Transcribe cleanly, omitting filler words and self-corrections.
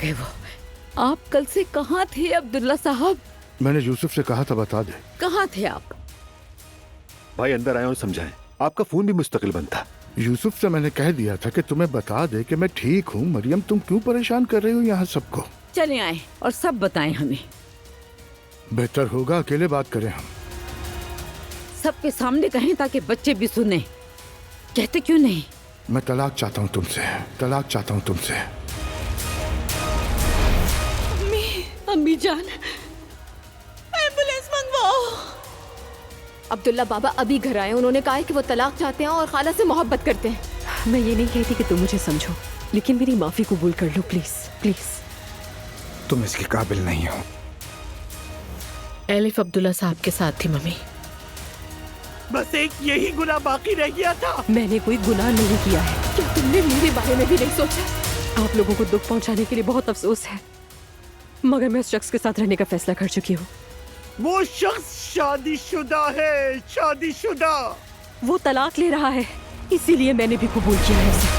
गए वो। आप कल से कहाँ थे अब्दुल्ला साहब? मैंने यूसुफ से कहा था बता दे। कहाँ थे आप? भाई अंदर आए और समझाएं। आपका फोन भी मुस्तकिल बंद था। यूसुफ से मैंने कह दिया था कि तुम्हें बता दे कि मैं ठीक हूँ। मरियम तुम क्यों परेशान कर रही हो यहाँ सबको? चले आए और सब बताएं हमें। बेहतर होगा अकेले बात करें हम। सबके सामने कहें ताकि बच्चे भी सुने। कहते क्यों नहीं? मैं तलाक चाहता हूँ तुमसे, तलाक चाहता हूँ तुमसे। अम्मी जान, एम्बुलेंस मंगवाओ। अब्दुल्ला बाबा अभी घर आए। उन्होंने कहा है कि वो तलाक चाहते हैं और खाला से मोहब्बत करते हैं। मैं ये नहीं कहती कि तुम मुझे समझो, लेकिन मेरी माफी कबूल कर लो प्लीज प्लीज। तुम इसके काबिल नहीं हो। एलिफ अब्दुल्ला साहब के साथ थी मम्मी। बस एक यही गुनाह बाकी रह गया था। मैंने कोई गुनाह नहीं किया है। क्या तुमने मेरे बारे में भी नहीं सोचा? आप लोगों को दुख पहुंचाने के लिए बहुत अफसोस है, मगर मैं उस शख्स के साथ रहने का फैसला कर चुकी हूँ। वो शख्स शादीशुदा है, शादीशुदा। वो तलाक ले रहा है, इसीलिए मैंने भी कबूल किया है इसे।